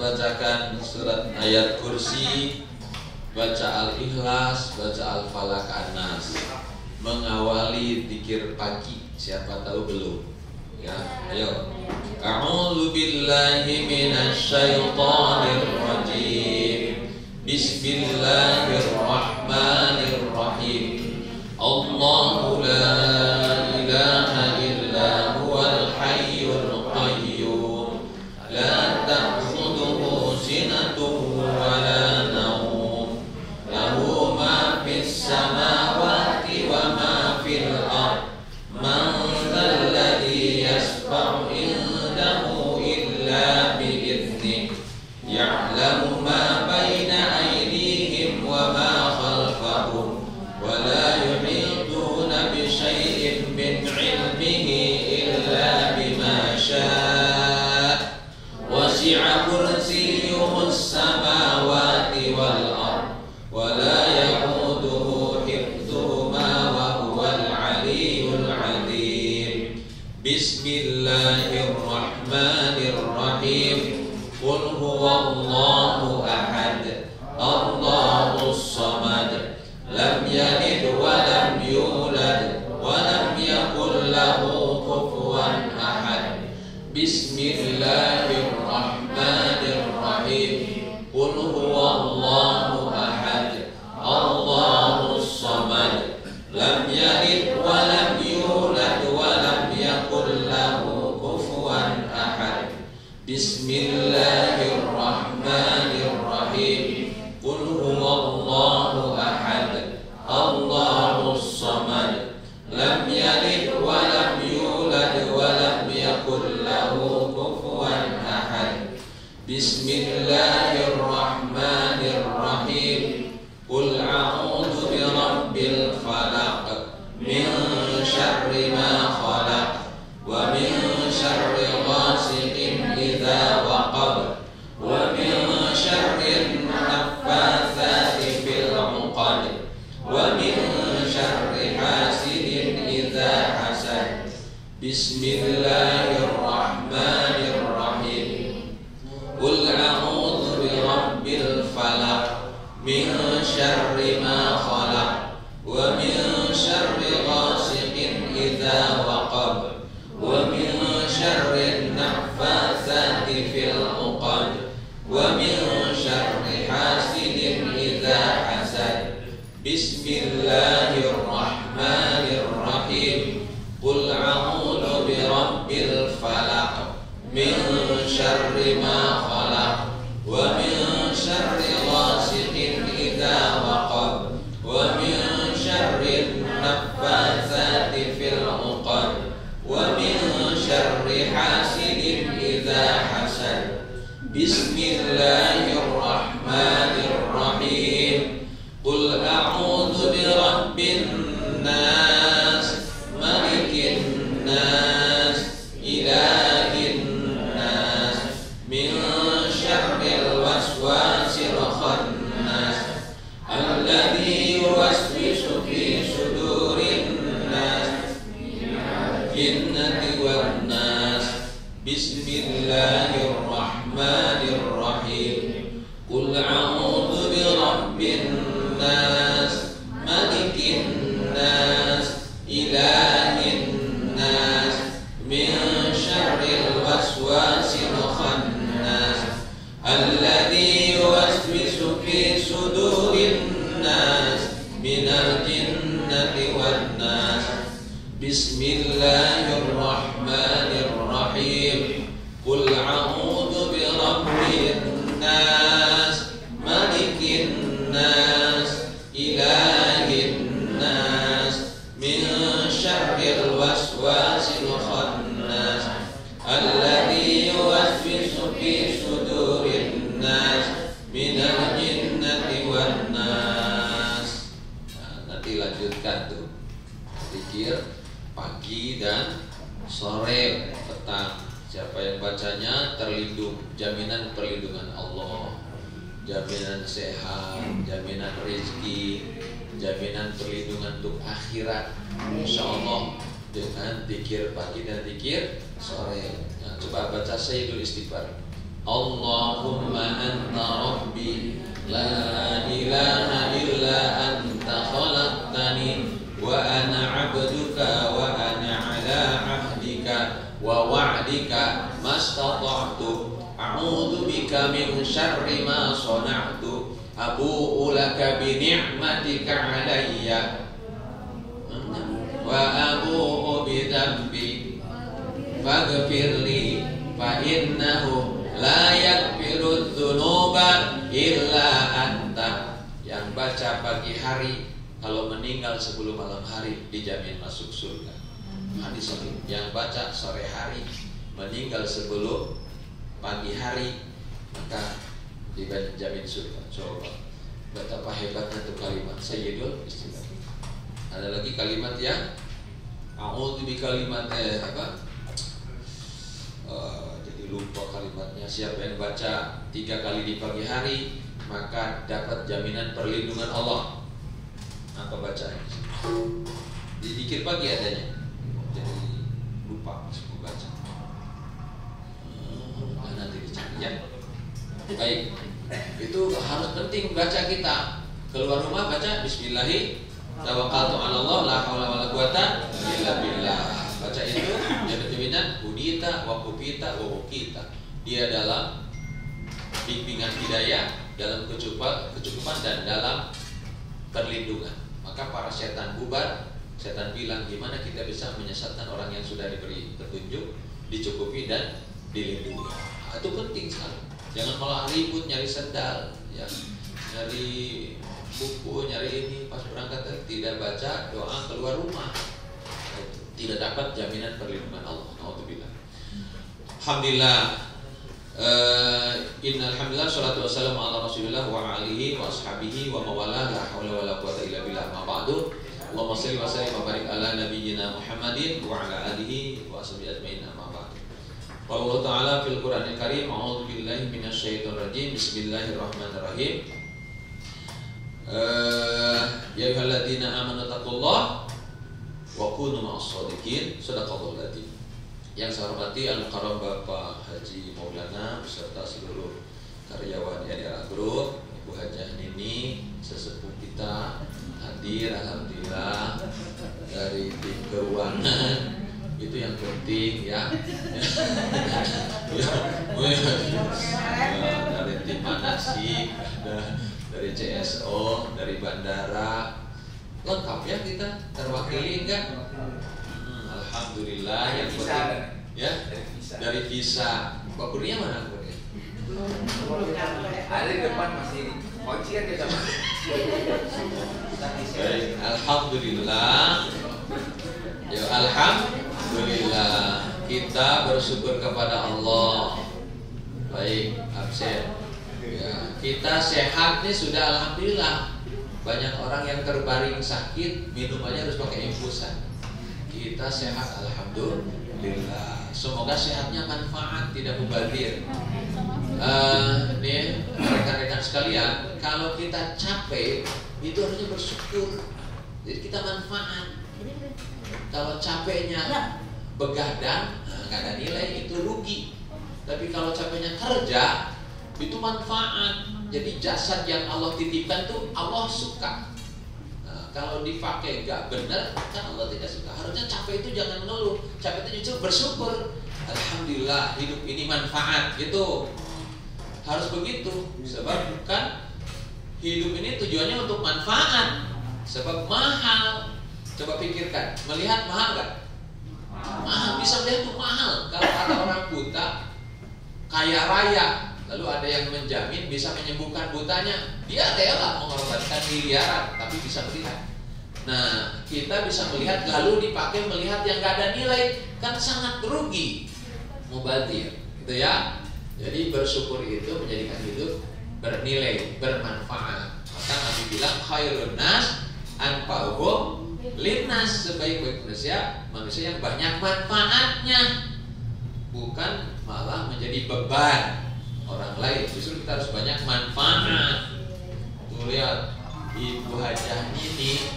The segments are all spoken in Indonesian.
membacakan surat ayat kursi, baca Al-Ikhlas, baca Al-Falaq, An-Nas, mengawali zikir pagi. Siapa tahu belum? Ya, ayo. A'udzu billahi minasy syaithanir rajim. Bismillahirrahmanirrahim. Allahu la ilaha illa huwal hayyul qayyum. La ta'khudhuhu sinatun wa la nawm. Lahu ma fis samawati wa ma fil ardh. Man dzal ladzi yashfa'u indahu illa bi idzni. Ya'lamu ma baina aydihim wa ma khalfahum. Wa la yuhituna bi syai'in min 'ilmihi illa bima syaa'. Wasi'a kursiyyuhu as-samawati wal ardh wa la ya'uduhu hifdhuhuma wa huwal 'aliyyul 'azim. Bismillahirrahmanirrahim. Qul huwallahu ahad, Allahus samad, lam yalid wa lam yulad wa lam yakul lahu kufuwan ahad. Bismillahirrahmanirrahim. Qul huwallahu ahad, Allahus samad, lam yalid wa lam yulad wa lam yakul lahu kufuwan ahad. Bismillahirrahmanirrahim. Qul huwallahu ahad, Allahus samad, lam yalid wa lam yulad wa lam yakul lahu kufuwan ahad. Bismillahirrahmanirrahim. Qul a'udzu birabbil falaq, min syarri ma khalaq, wa min syarri ghasiqin idza waqab, wa min syarri naffatsati fil 'uqad, wa min syarri hasidin idza hasad. Bismillahirrahmanirrahim. Qul a'udzu birabbil falaq, min syarri ma khalaq, wa min syarri ghasiqin idza waqab, wa min syarri naffatsati fil 'uqad, wa min syarri hasidin idza hasad. Bismillahirrahmanirrahim. Qul a'udzu birabbil falaq, min syarri ma khalaq, wa min syarri ghasiqin idza waqab, wa min syarri naffatsati fil 'uqad, wa min syarri hasidin idza hasad. Bismillahirrahmanirrahim. Qul a'udzu birabbin nas, malikin nas, ilahin nas, min syarril waswasil khannas, alladzi yuwaswisu fi sudurin nas, jinnati wan nas. Bismillahirrahmanirrahim. Qul a'udzu birabbin nas, malikin nas, ilahin nas, min syarril waswasil khannas, alladzi yuwaswisu fi sudurin nas, minal jinnati wan nas. Bismillahirrahmanirrahim. Qul a'udzu birabbin nas, malikin nas, ilahin nas, min syarril waswasil khannas, alladzi yuwaswisu fi sudurin nas, minal jinnati wan nas. Nah, nanti lanjutkan tuh zikir pagi dan sore, petang. Siapa yang bacanya terlindung, jaminan perlindungan Allah, jaminan sehat, jaminan rezeki, jaminan perlindungan untuk akhirat, insya Allah, dengan zikir pagi dan zikir sore. Nah, coba baca Sayyidul Istighfar. Allahumma anta rabbi la ilaha illa anta khalaqtani wa ana 'abduka wa ana 'ala 'ahdika wa wa'dika mastata'tu a'udzu bika min syarri ma shana'tu abu'u laka bi ni'matika 'alayya wa abu'u bi dhanbi faghfirli fa innahu la yaghfiru dzunuba illa anta. Yang baca pagi hari kalau meninggal sebelum malam hari dijamin masuk surga. Hadis ini. Yang baca sore hari meninggal sebelum pagi hari maka dijamin surga. Coba betapa hebatnya itu kalimat Sayyidul Istighfar. Ada lagi kalimat yang a'udzu bi kalimat jadi lupa kalimatnya. Siapa yang baca 3 kali di pagi hari maka dapat jaminan perlindungan Allah. Apa bacanya? Di zikir pagi adanya. Jadi lupa mau baca. Nanti dicari ya. Baik. Itu harus penting baca kita. Keluar rumah baca bismillahirrahmanirrahim. Tawakkaltu 'ala Allah la haula wala quwata illa billah. Baca itu jaminan hudita wa kupita wa wukita. Dia dalam bimbingan hidayah, dalam kecukupan dan dalam perlindungan. Maka para setan bubar. Setan bilang gimana kita bisa menyesatkan orang yang sudah diberi petunjuk, dicukupi dan dilindungi. Itu penting sekali. Jangan malah ribut nyari sendal, ya, nyari buku, nyari ini pas berangkat tidak baca doa keluar rumah, tidak dapat jaminan perlindungan Allah. Alhamdulillah. Alhamdulillah. Innalhamdulillah sholatu wassalamu ala Rasulillah wa alihi wa ashabihi wa mawala la haula wala quwata illa billah. Ma ba'du. Allahumma shalli wa sallim wa barik ala nabiyyina Muhammadin wa ala alihi wa ashabihi ajmain. Ma ba'du. Allah Ta'ala fil Qur'anil Karim, a'udzu billahi minasyaitonir rajim. Bismillahirrahmanirrahim. Ya ayyuhalladzina amanu taqullaha wa kunu ma'as shadiqin. Shadaqallahul adzim. Yang saya hormati Al-Mukarram Bapak Haji Maulana beserta seluruh karyawan YDA Group, Ibu Hajah Nini, sesepuh kita hadir alhamdulillah dari tim keuangan. Itu yang penting ya. Dari tim manasik, dari CSO, dari bandara, lengkap ya kita, terwakili enggak? Alhamdulillah. Yang penting ya dari visa. Pak Kurnia mana Kurnia? Ada di depan masih kunci kan kita. Alhamdulillah. Ya alhamdulillah. Kita bersyukur kepada Allah. Baik, absen. Ya, kita sehat nih sudah alhamdulillah. Banyak orang yang terbaring sakit, minumannya harus pakai infusan. Kita sehat alhamdulillah. Semoga sehatnya manfaat, tidak mubazir. Nih rekan-rekan sekalian, kalau kita capek itu harusnya bersyukur. Jadi kita manfaat. Kalau capeknya begadang, nggak ada nilai, itu rugi. Tapi kalau capeknya kerja, itu manfaat. Jadi jasad yang Allah titipkan tuh Allah suka. Kalau dipakai gak benar, kan Allah tidak suka. Harusnya capek itu jangan ngeluh, capek itu justru bersyukur. Alhamdulillah hidup ini manfaat gitu. Harus begitu. Sebab bukan hidup ini tujuannya untuk manfaat. Sebab mahal. Coba pikirkan, melihat mahal gak? Mahal, bisa melihat itu mahal. Kalau ada orang buta, kaya raya, lalu ada yang menjamin bisa menyembuhkan butanya, dia rela mengorbankan miliaran, tapi bisa melihat. Nah, kita bisa melihat lalu dipakai melihat yang gak ada nilai, kan sangat rugi, mubazir, gitu ya. Jadi bersyukur itu menjadikan hidup bernilai, bermanfaat. Maka Nabi bilang khairun nas anfa'uhum linnas, sebaik-baik manusia yang banyak manfaatnya, bukan malah menjadi beban orang lain. Justru kita harus banyak manfaat. Tuh lihat Ibu Hajah ini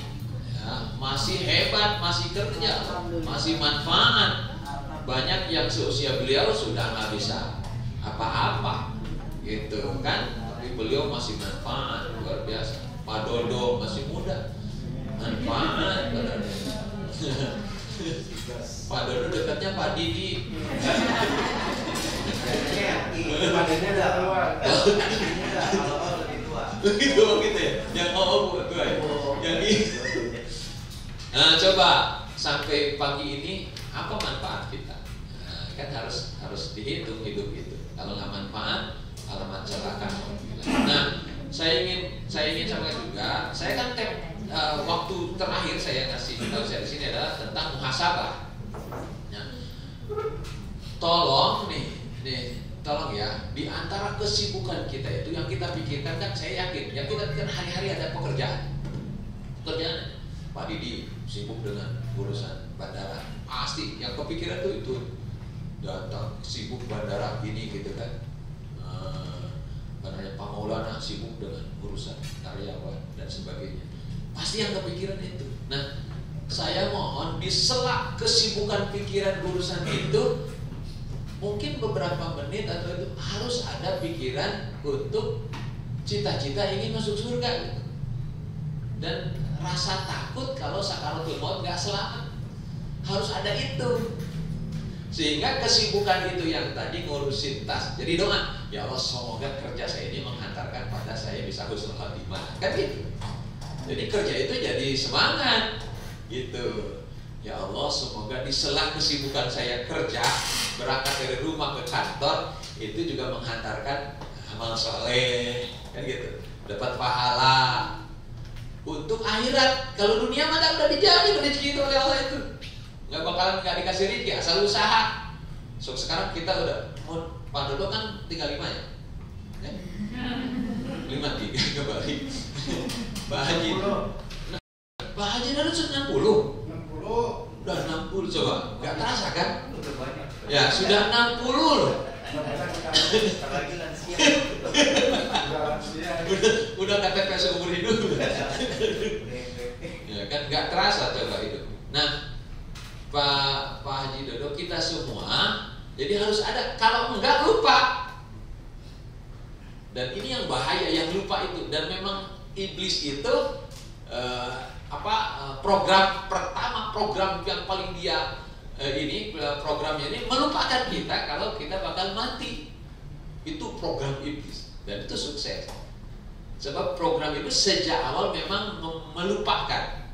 ya, masih hebat, masih kerja, masih manfaat. Banyak yang seusia beliau sudah nggak bisa apa-apa, gitu kan. Tapi beliau masih manfaat luar biasa. Pak Dodo masih muda, manfaat. Pak Dodo dekatnya Pak Didi. Pak Didi udah keluar. Kalau lebih tua. Begitu ya. Yang tua ya. Jadi nah, coba sampai pagi ini apa manfaat kita? Nah, kan harus dihitung hidup itu. Kalau nggak manfaat, alamat celaka. Nah, saya ingin sampaikan juga. Saya kan waktu terakhir saya ngasih tahu saya di sini adalah tentang muhasabah. Nah, tolong tolong ya, di antara kesibukan kita itu yang kita pikirkan kan saya yakin, yang kita pikirkan hari-hari ada pekerjaan. Pak Didi sibuk dengan urusan bandara, pasti yang kepikiran tuh itu datang sibuk bandara ini gitu kan. Pak Maulana sibuk dengan urusan karyawan dan sebagainya. Pasti yang kepikiran itu. Nah, saya mohon di sela kesibukan pikiran urusan itu, mungkin beberapa menit atau itu harus ada pikiran untuk cita-cita ingin masuk surga gitu. Dan rasa takut kalau sakaratul maut nggak selamat, harus ada itu. Sehingga kesibukan itu yang tadi ngurusin tas, jadi doa, ya Allah semoga kerja saya ini menghantarkan pada saya bisa husnul khotimah, kan gitu. Jadi kerja itu jadi semangat gitu. Ya Allah semoga di sela kesibukan saya kerja, berangkat dari rumah ke kantor, itu juga menghantarkan amal soleh, kan gitu, dapat pahala untuk akhirat. Kalau dunia mah udah dijamin rezeki itu oleh Allah itu, nggak bakalan nggak dikasih rezeki asal usaha. So sekarang kita udah Pak Dodo kan tinggal 5 ya, 53 kembali. Pak Haji Dodo sudah 60. Udah 60 coba, nggak terasa kan? Ya sudah 60 loh. Udah KTP seumur hidup. Ya kan nggak terasa coba itu. Nah, Pak Haji Dodo kita semua jadi harus ada, kalau enggak lupa. Dan ini yang bahaya, yang lupa itu. Dan memang iblis itu program yang paling dia programnya ini melupakan kita kalau kita bakal mati. Itu program iblis dan itu sukses. Sebab program itu sejak awal memang melupakan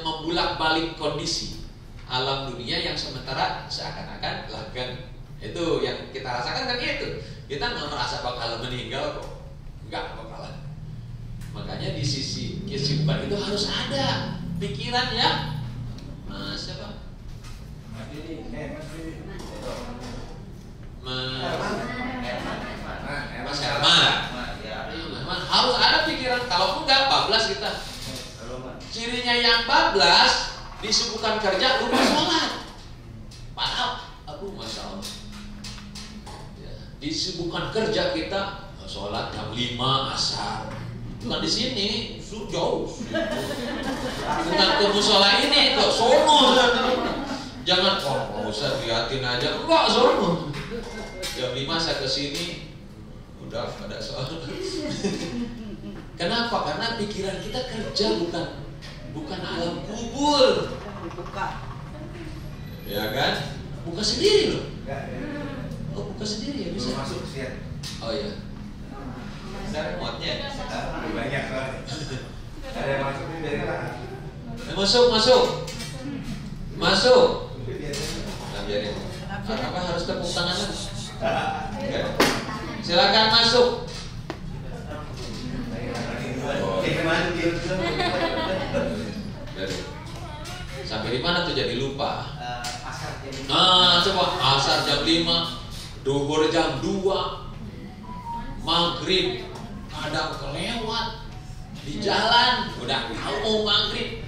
membulak-balik kondisi alam dunia yang sementara seakan-akan lagan. Itu yang kita rasakan kan itu. Kita nggak merasa bakal meninggal kok, nggak bakalan. Makanya di sisi kesibukan itu harus ada pikiran ya. Mas siapa? Mas Herman. Harus ada pikiran. Kalau enggak bablas kita. Cirinya yang bablas disibukkan kerja, lupa sholat. Padahal, masya Allah. Ya, disibukkan kerja kita, sholat jam 5 asar. Bukan di sini, jauh. Bukan ke musola ini, ke sono. Jangan, Pak Ustaz liatin aja. Enggak, sono. Jam 5 saya ke sini, udah pada sholat. Kenapa? Karena pikiran kita kerja, bukan alam kubur. Ya kan? Buka sendiri loh. Oh, buka sendiri ya bisa. Masuk sian. Oh iya. Ada remote-nya. Banyak banget. Ada yang masuk dari mana? Masuk. Nah, biarin. Apa harus tepuk tangan lagi? Silakan masuk. Sampai di mana tuh jadi lupa. Coba asar jam 5, duhur jam 2, maghrib kadang kelewat di jalan, udah mau maghrib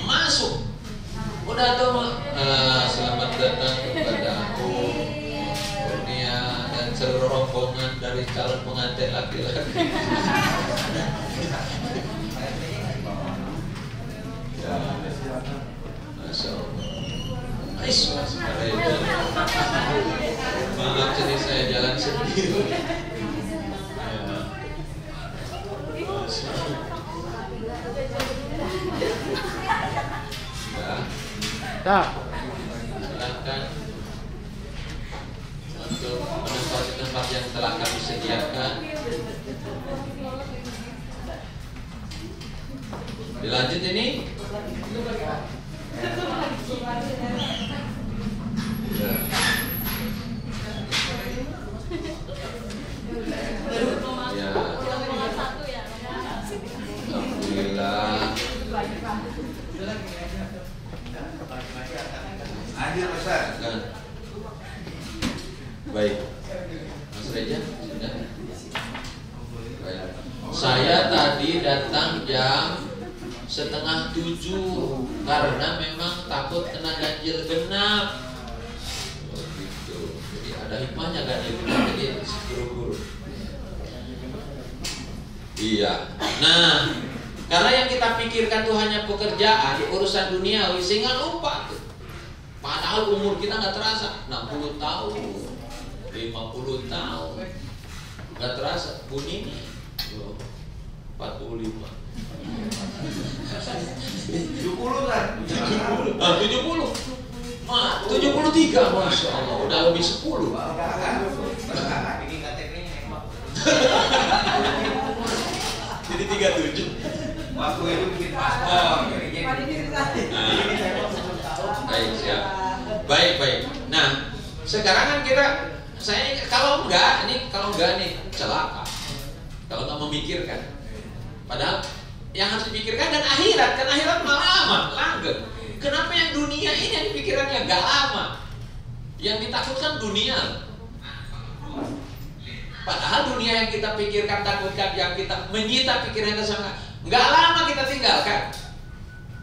masuk, udah tuh selamat datang kepada aku Kurnia dan seluruh rombongan dari calon pengantin laki-laki. Masya Allah. Maaf jadi saya jalan sendiri. Silakan untuk menempati tempat yang telah kami sediakan. Dilanjut ini. Ya. Alhamdulillah. Baik. Mas Reja, sudah? Baik. Saya tadi datang jam 6:30 karena memang takut kena ganjil genap. Oh gitu. Jadi ada hikmahnya ganjil genap, jadi buru-buru. Iya. Nah, karena yang kita pikirkan tuh hanya pekerjaan, urusan duniawi, sehingga lupa tuh. Padahal umur kita nggak terasa, 60 tahun, 50 tahun, nggak terasa. Bunyinya 45. 70 kan? 70. 73, Masya Allah, udah lebih 10. Ini KTP-nya hebat. Jadi 37. Waktu itu bikin paspor. Baik, siap. Baik. Nah, sekarang kan saya kalau enggak nih celaka. Kalau nggak memikirkan. Padahal yang harus dipikirkan kan akhirat malah lama, langgeng. Kenapa yang dunia ini yang dipikirannya nggak lama? Yang ditakutkan dunia. Padahal dunia yang kita pikirkan, takutkan, yang kita menyita pikiran kita sangat nggak lama kita tinggalkan.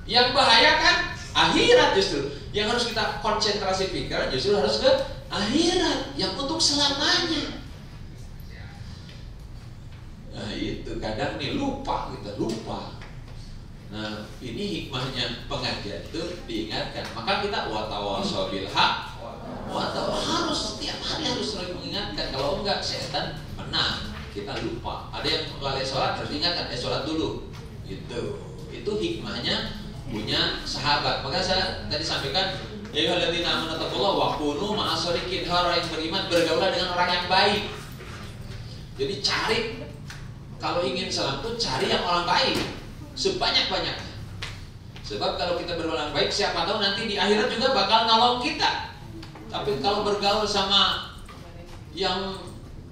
Yang bahaya kan akhirat justru. Yang harus kita konsentrasi pikiran justru harus ke akhirat yang untuk selamanya. Nah itu kadang nih lupa. Nah ini hikmahnya pengajian itu diingatkan. Maka kita watawasau bil haq, harus setiap hari harus selalu mengingatkan. Kalau enggak setan menang, kita lupa. Ada yang lalai sholat harus diingatkan, sholat dulu. Itu hikmahnya punya sahabat. Maka saya tadi sampaikan, ya ayyuhalladzina amanu taqullaha wa kunu ma'as-shadiqin, orang yang beriman bergaulah dengan orang yang baik. Jadi cari, kalau ingin selamat tuh cari yang orang baik sebanyak-banyaknya. Sebab kalau kita bergaul baik, siapa tahu nanti di akhirat juga bakal nolong kita. Tapi kalau bergaul sama yang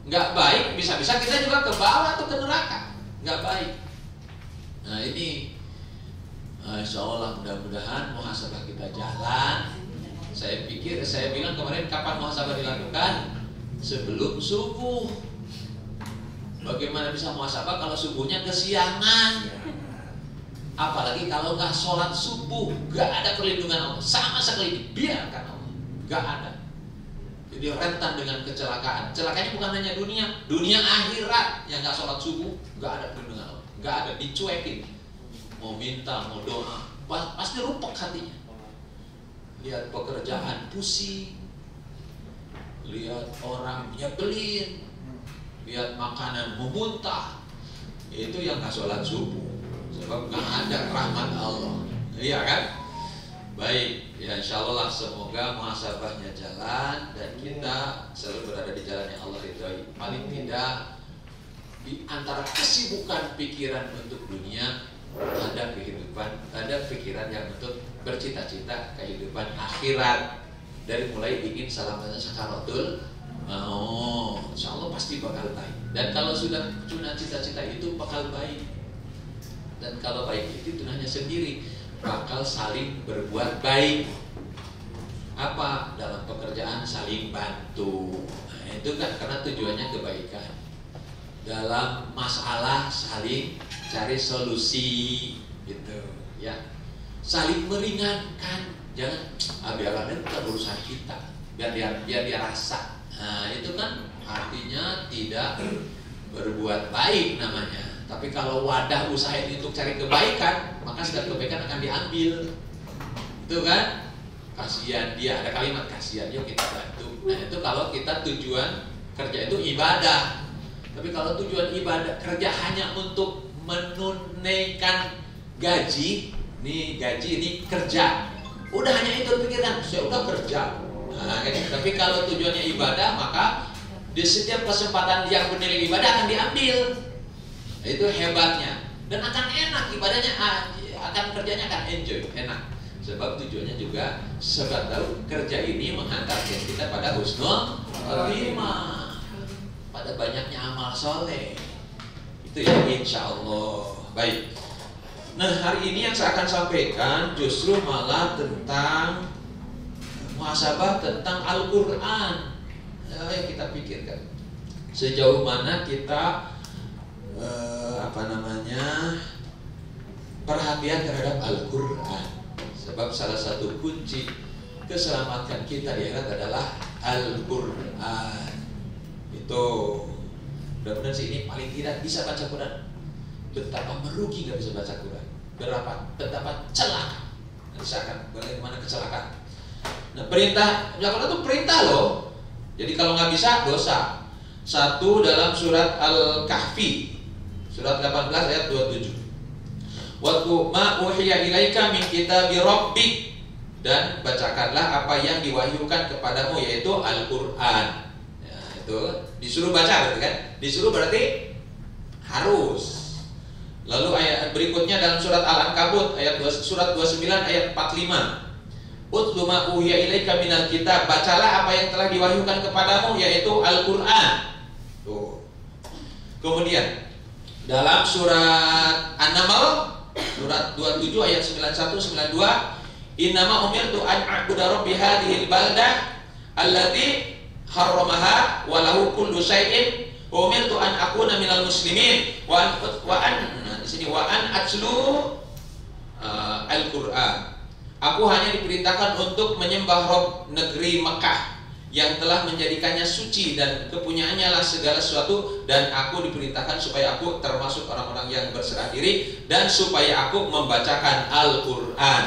nggak baik, bisa-bisa kita juga ke bawah atau ke neraka. Nggak baik. Nah ini insya Allah mudah-mudahan muhasabah kita jalan. Saya bilang kemarin, kapan muhasabah dilakukan? Sebelum subuh. Bagaimana bisa muhasabah kalau subuhnya kesiangan? Apalagi kalau nggak sholat subuh, nggak ada perlindungan Allah sama sekali, biarkan Allah, nggak ada. Jadi rentan dengan kecelakaan. Celakanya bukan hanya dunia akhirat. Yang nggak sholat subuh, nggak ada perlindungan Allah, nggak ada, dicuekin. Mau minta, mau doa, pasti rupek hatinya. Lihat pekerjaan pusing, lihat orang nyebelin, lihat makanan memuntah. Itu yang nggak sholat subuh. Sebab nggak ada rahmat Allah, iya kan? Baik, ya insya Allah lah, semoga muhasabahnya jalan dan kita selalu berada di jalan yang Allah ridhoi. Paling tidak di antara kesibukan pikiran untuk dunia ada pikiran yang untuk bercita-cita kehidupan akhirat. Dari mulai ingin salamnya sakaratul, insya Allah pasti bakal baik. Dan kalau sudah cita-cita itu bakal baik. Dan kalau baik itu hanya sendiri, bakal saling berbuat baik. Apa? Dalam pekerjaan saling bantu. Nah, itu kan karena tujuannya kebaikan. Dalam masalah saling cari solusi, gitu ya. Saling meringankan. Jangan biarlah itu urusan kita. Biar dia rasa. Nah, itu kan artinya tidak berbuat baik namanya. Tapi kalau wadah usaha ini untuk cari kebaikan, maka segala kebaikan akan diambil. Itu kan? Kasihan dia, ada kalimat kasihan, yuk kita bantu. Nah itu kalau kita tujuan kerja itu ibadah. Tapi kalau tujuan ibadah kerja hanya untuk menunaikan gaji, nih gaji ini kerja. Udah hanya itu pikirkan, saya udah kerja. Nah, tapi kalau tujuannya ibadah, maka di setiap kesempatan yang bernilai ibadah akan diambil. Itu hebatnya. Dan akan enak ibadahnya, akan kerjanya akan enjoy, enak. Sebab tujuannya juga sebab tahu kerja ini menghantarkan kita pada husnul khotimah, pada banyaknya amal soleh. Itu ya, insya Allah. Baik. Nah, hari ini yang saya akan sampaikan justru malah tentang muhasabah tentang Al-Quran. Yang kita pikirkan sejauh mana kita perhatian terhadap Al-Quran. Sebab salah satu kunci keselamatan kita di akhirat adalah Al-Quran. Itu mudah-mudahan sih ini paling tidak bisa baca Quran. Betapa merugi nggak bisa baca Quran, betapa celaka. Nanti saya akan bagaimana kecelakaan. Nah, perintah Al-Quran itu perintah loh. Jadi kalau nggak bisa dosa. Satu dalam surat Al-Kahfi, surat 18 ayat 27. Watlu ma uhiya ilaika min kitabi rabbik, dan bacakanlah apa yang diwahyukan kepadamu, yaitu Al-Quran. Ya, itu disuruh baca berarti kan? Disuruh berarti harus. Lalu ayat berikutnya dalam surat Al-Ankabut surat 29 ayat 45. Utlu ma uhiya ilaika minal kitab, bacalah apa yang telah diwahyukan kepadamu, yaitu Al-Quran. Tuh. Kemudian dalam surat An-Naml surat 27 ayat 91 92, innama umirtu an a'budu rabbi hadhil baldah allati harramaha wa lahu kullu syai'in wa umirtu an akuna minal muslimin wa an atlu Al-Quran. Aku hanya diperintahkan untuk menyembah Rob negeri Mekah yang telah menjadikannya suci dan kepunyaannya lah segala sesuatu, dan aku diperintahkan supaya aku termasuk orang-orang yang berserah diri dan supaya aku membacakan Al-Quran.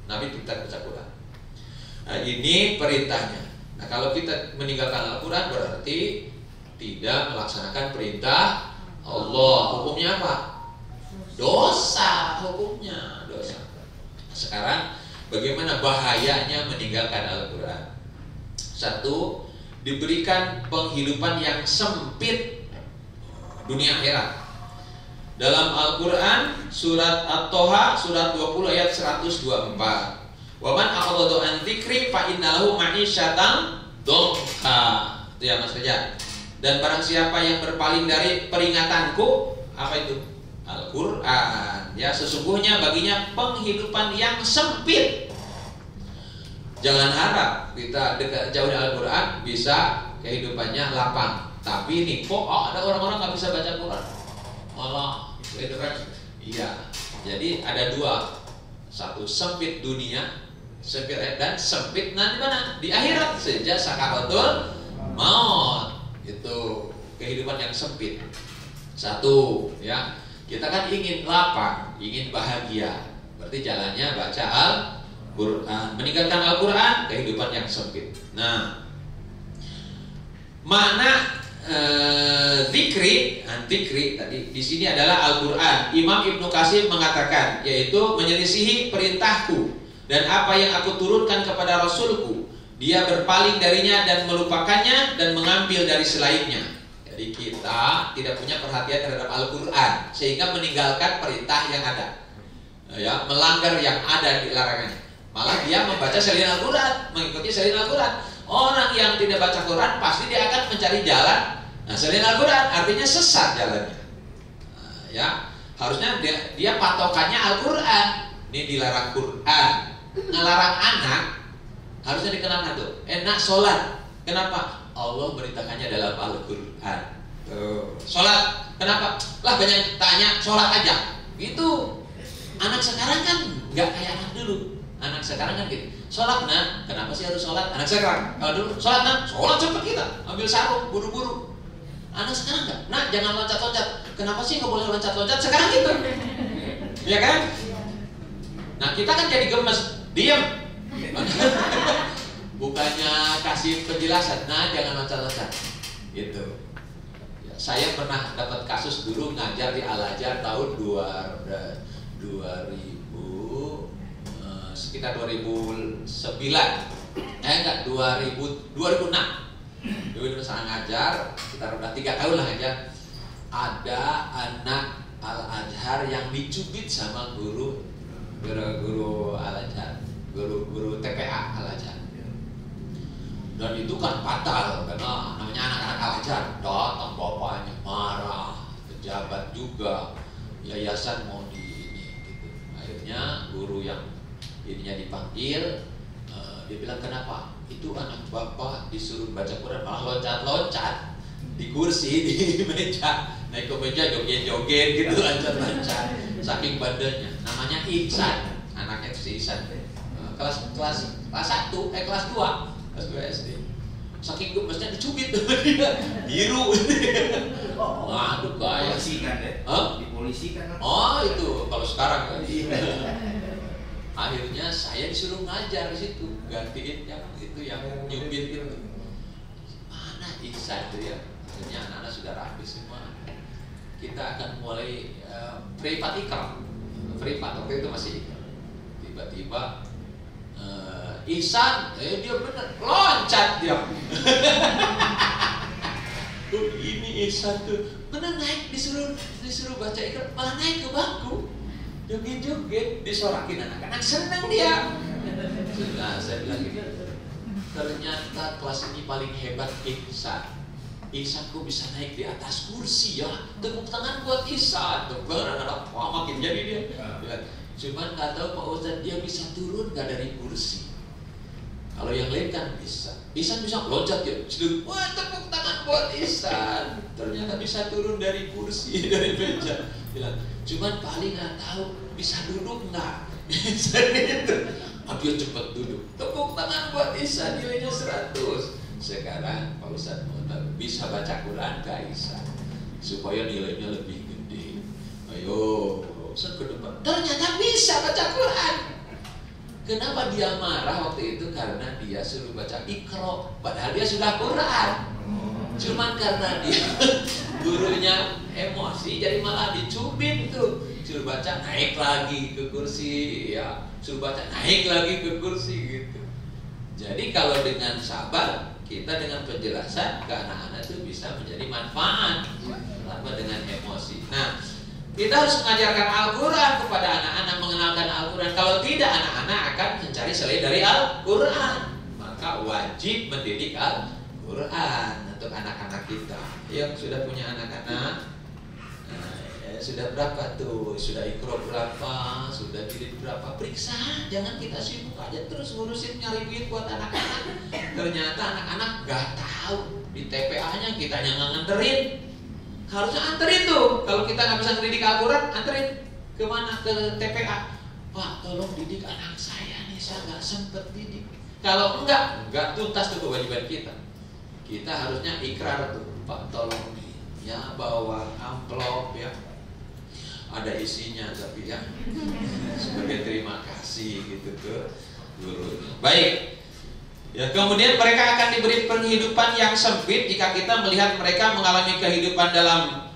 Nabi perintah baca Quran. Nah, ini perintahnya. Nah, kalau kita meninggalkan Al-Quran berarti tidak melaksanakan perintah Allah. Hukumnya apa? Dosa. Hukumnya dosa. Sekarang bagaimana bahayanya meninggalkan Al-Quran? Satu, diberikan penghidupan yang sempit dunia akhirat. Dalam Al-Quran surat At-Toha surat 20 ayat 124. Wa man a'rada an dzikri fa innalahu ma'isyatan dhanka. Itu ya Mas Reza. Dan barang siapa yang berpaling dari peringatanku, apa itu? Al-Quran. Ya, sesungguhnya baginya penghidupan yang sempit. Jangan harap kita dekat jauh dari Al-Quran bisa kehidupannya lapang. Tapi ini kok ada orang-orang nggak bisa baca Quran, malah kehidupan. Iya. Jadi ada dua, satu sempit dunia, sempit dan sempit nanti mana? Di akhirat sejak sakaratul maut. Itu kehidupan yang sempit. Satu, ya. Kita kan ingin lapang, ingin bahagia. Berarti jalannya baca Al-Quran. Meninggalkan Al-Quran, kehidupan yang sempit. Nah, makna zikri tadi di sini adalah Al-Quran. Imam Ibnu Katsir mengatakan, yaitu menyelisihi perintahku dan apa yang aku turunkan kepada Rasulku. Dia berpaling darinya dan melupakannya dan mengambil dari selainnya. Jadi kita tidak punya perhatian terhadap Al-Quran sehingga meninggalkan perintah yang ada, ya, melanggar yang ada di larangannya. Malah dia membaca selain Al-Quran, mengikuti selain Al-Quran. Orang yang tidak baca Quran pasti dia akan mencari jalan selain Al-Quran, artinya sesat jalannya. Nah, ya, harusnya dia patokannya Al-Quran. Ini dilarang Quran, ngelarang anak, harusnya dikenalkan tuh, enak sholat. Kenapa? Allah beritakannya dalam Al-Quran. Sholat, kenapa? Lah banyak tanya, sholat aja. Gitu. Anak sekarang kan nggak kayak anak dulu. Anak sekarang kan gitu. Sholat nak, kenapa sih harus sholat? Anak sekarang, kalau dulu sholat nak, sholat cepet kita, ambil sarung, buru-buru. Anak sekarang enggak, nak jangan loncat-loncat. Kenapa sih nggak boleh loncat-loncat? Sekarang gitu, ya kan? Nah kita kan jadi gemes, diam. Bukannya kasih penjelasan, nah jangan loncat-loncat. Gitu. Ya, saya pernah dapat kasus dulu ngajar di Al-Azhar tahun 2009 sekitar 2009. Enggak, 2006. Dulu saya ngajar, sekitar udah 3 tahun lah ngajar. Ada anak Al-Azhar yang dicubit sama guru Al-Azhar, guru TPA Al-Azhar. Dan itu kan fatal karena namanya anak-anak Al-Azhar. Datang bapaknya marah, pejabat juga, yayasan mau ini gitu. Akhirnya guru yang ininya dipanggil, dia bilang, kenapa? Itu anak bapak disuruh baca Quran malah loncat-loncat di kursi, di meja, naik ke meja joget-joget gitu, loncat-loncat, saking badannya. Namanya Ihsan, anaknya si Ihsan, kelas 1, kelas 2 SD. Saking gemesnya dicubit dia, biru. Waduh, kayak Polisi kan deh? Hah? Di polisi kan? Oh itu kalau sekarang kan. Akhirnya saya disuruh ngajar di situ, gantiin yang itu yang nyubit itu. Mana Ihsan itu ya? Akhirnya anak-anak sudah rapi semua. Kita akan mulai privat ikram. Privat waktu itu masih ikram. Tiba-tiba Ihsan, dia bener loncat dia. Ini Ihsan tuh bener naik disuruh baca ikram, malah naik ke bangku. Joget-joget, disorakin anak-anak, senang dia. Nah, saya bilang gitu, ternyata kelas ini paling hebat Ihsan. Ihsan kok bisa naik di atas kursi ya? Tepuk tangan buat Ihsan. Anak-anak makin jadi dia. Cuman nggak tahu Pak Ustadz dia bisa turun nggak dari kursi. Kalau yang lain kan bisa. Ihsan bisa loncat ya. Wah, tepuk tangan buat Ihsan. Ternyata bisa turun dari kursi, dari meja. Bilang, cuman paling nggak tahu bisa duduk nggak. Ihsan itu, dia cepat duduk. Tepuk tangan buat Ihsan, nilainya 100. Sekarang Pak Ustadz mau tahu bisa baca Quran nggak Ihsan supaya nilainya lebih gede. Ayo, Ustadz ke depan. Ternyata bisa baca Quran. Kenapa dia marah waktu itu? Karena dia suruh baca Iqra, padahal dia sudah Quran. Cuman karena dia gurunya emosi, jadi malah dicubit tuh. Suruh baca naik lagi ke kursi, ya. Suruh baca naik lagi ke kursi gitu. Jadi kalau dengan sabar, kita dengan penjelasan ke anak-anak itu bisa menjadi manfaat. Tanpa dengan emosi. Nah, kita harus mengajarkan Al-Quran kepada anak-anak, mengenalkan Al-Quran. Kalau tidak, anak-anak akan mencari selain dari Al-Quran. Maka wajib mendidik Al-Quran untuk anak-anak kita. Yang sudah punya anak-anak, sudah berapa tuh? Sudah Iqra berapa? Sudah jilid berapa? Periksa. Jangan kita sibuk aja terus ngurusin nyari duit buat anak-anak. Ternyata anak-anak gak tahu. Di TPA-nya kita yang nganterin. Harusnya anterin tuh. Kalau kita nggak bisa mendidik Al-Quran, anterin kemana? Ke TPA. Pak, tolong didik anak saya nih, saya nggak sempet didik. Kalau nggak tuntas tuh kewajiban kita. Kita harusnya ikrar tuh, Pak, tolong nih, ya bawa amplop ya. Ada isinya tapi ya sebagai terima kasih gitu ke gurunya. Baik. Ya, kemudian mereka akan diberi penghidupan yang sempit jika kita melihat mereka mengalami kehidupan dalam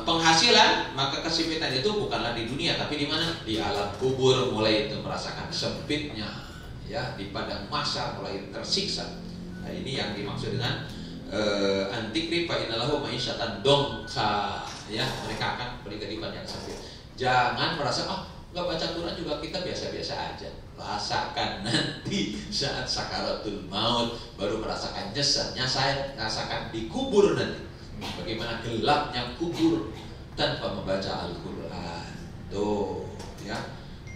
penghasilan, maka kesempitan itu bukanlah di dunia tapi di mana? Di alam kubur mulai itu merasakan sempitnya, ya, di padang mahsyar mulai tersiksa. Nah, ini yang dimaksud dengan antikri fa innalahu ma'isyatan dongka, ya, mereka akan beri kehidupan yang sempit. Jangan merasa nggak baca Quran juga kita biasa-biasa aja. Rasakan nanti saat sakaratul maut baru merasakan nyesatnya. Saya rasakan di kubur nanti bagaimana gelapnya kubur tanpa membaca Al-Quran. Tuh ya,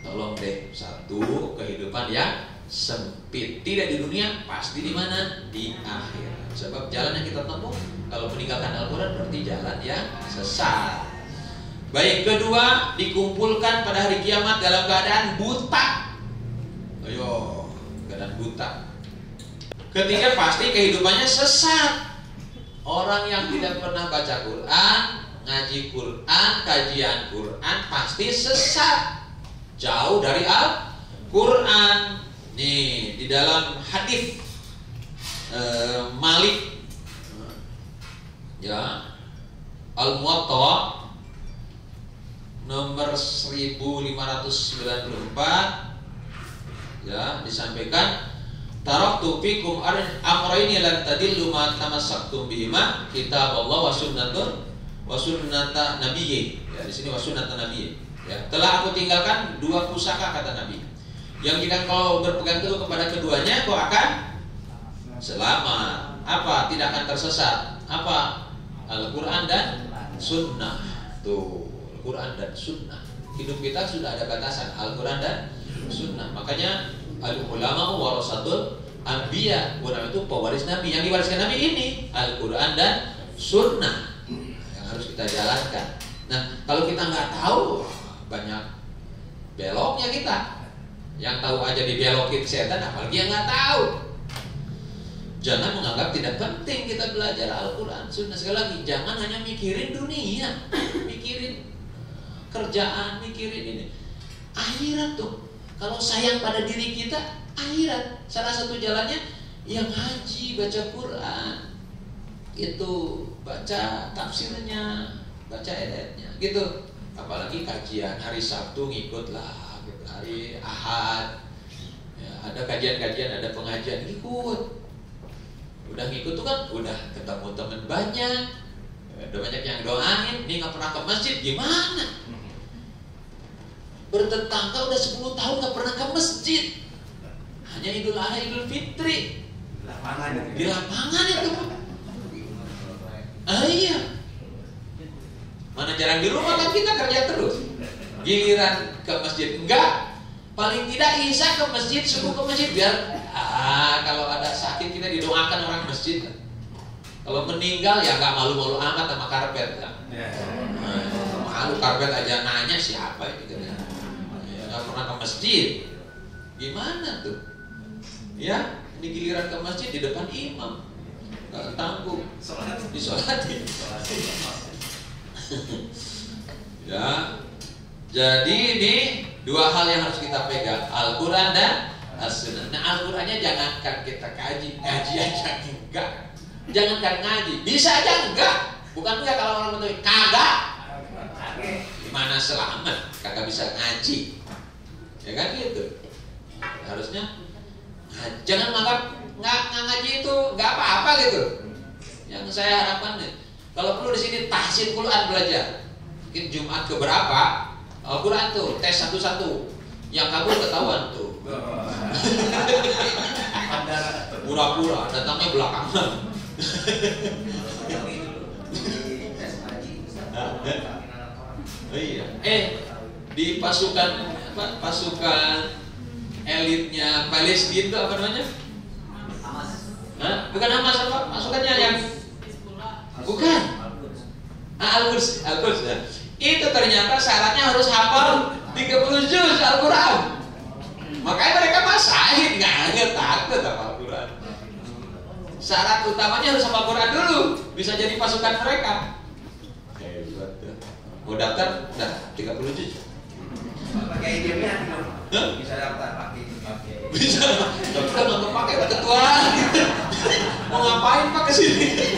tolong deh, satu kehidupan yang sempit, tidak di dunia, pasti di mana? Di akhir. Sebab jalan yang kita tempuh kalau meninggalkan Al-Quran berarti jalan yang sesat. Baik, kedua, dikumpulkan pada hari kiamat dalam keadaan buta. Ayo, keadaan buta. Ketiga, pasti kehidupannya sesat. Orang yang tidak pernah baca Quran, ngaji Quran, kajian Quran, pasti sesat. Jauh dari Al-Quran. Nih, di dalam hadis Malik ya Al-Muwatta nomor 1594 ya, disampaikan taraktu fikum amrayni lan tadillu ma tamassaktum bihima kitab Allah wa sunnata nabiyyi. Ya, di sini wa sunnata nabiyyi. Ya, telah aku tinggalkan dua pusaka kata Nabi. Yang jika kau berpegang teguh kepada keduanya kau akan selamat. Apa? Tidak akan tersesat. Apa? Al-Qur'an dan sunnah. Tuh, Al-Qur'an dan sunnah. Hidup kita sudah ada batasan Al-Qur'an dan sunnah. Makanya al-ulama warasatul anbiya. Ulama itu pewaris Nabi. Yang diwariskan Nabi ini Al-Quran dan Sunnah yang harus kita jalankan. Nah, kalau kita nggak tahu, banyak beloknya kita. Yang tahu aja dibelokin setan, apalagi yang nggak tahu. Jangan menganggap tidak penting kita belajar Al-Quran Sunnah. Sekali lagi, jangan hanya mikirin dunia, mikirin kerjaan, mikirin ini. Akhirat tuh. Kalau sayang pada diri kita, akhirat. Salah satu jalannya yang ngaji, baca Quran. Itu baca tafsirnya, baca ayatnya, gitu. Apalagi kajian hari Sabtu ngikutlah, hari Ahad. Ya, ada kajian-kajian, ada pengajian, ikut. Udah ngikut tuh kan, udah ketemu teman banyak. Ada banyak yang doain, ini nggak pernah ke masjid, gimana? Bertetangga udah 10 tahun gak pernah ke masjid. Hanya Idul Adha, Idul Fitri. Di lapangan itu. Iya. Mana jarang di rumah kan kita kerja terus. Giliran ke masjid enggak. Paling tidak Isya ke masjid, subuh ke masjid biar kalau ada sakit kita didoakan orang masjid. Kalau meninggal ya gak malu-malu amat sama karpet kan. Malu karpet aja nanya siapa itu kan. Gak pernah ke masjid, gimana tuh? Ya, di giliran ke masjid di depan imam, gak tanggung, disolatin. Ya, jadi ini dua hal yang harus kita pegang, Al-Quran dan As-Sunnah. Nah, Al-Qurannya jangankan kita kaji aja enggak, jangankan ngaji, bisa aja enggak, bukan enggak kalau orang betul kagak, gimana selamat, kagak bisa ngaji. Ya kan gitu. Harusnya jangan menganggap nggak ngaji itu nggak apa-apa gitu. Yang saya harapkan nih, kalau perlu di sini tahsin Quran belajar. Mungkin Jumat keberapa Al-Quran tuh tes satu-satu. Yang kabur ketahuan tuh. Pura-pura datangnya belakangan. Oh iya. Di pasukan elitnya Palestina itu apa namanya? Hamas. Bukan Hamas, apa? Pasukannya yang bukan. Al-Quds. Ya. Itu ternyata syaratnya harus hafal 30 juz Al-Quran. Makanya mereka masahin, nggak takut sama Al-Quran. Syarat utamanya harus hafal Quran dulu, bisa jadi pasukan mereka. Mau daftar, udah 30 juz. Pakai IDM-nya bisa daftar pakai. Bisa. Udah nggak pakai ketua. Mau ngapain Pak kesini?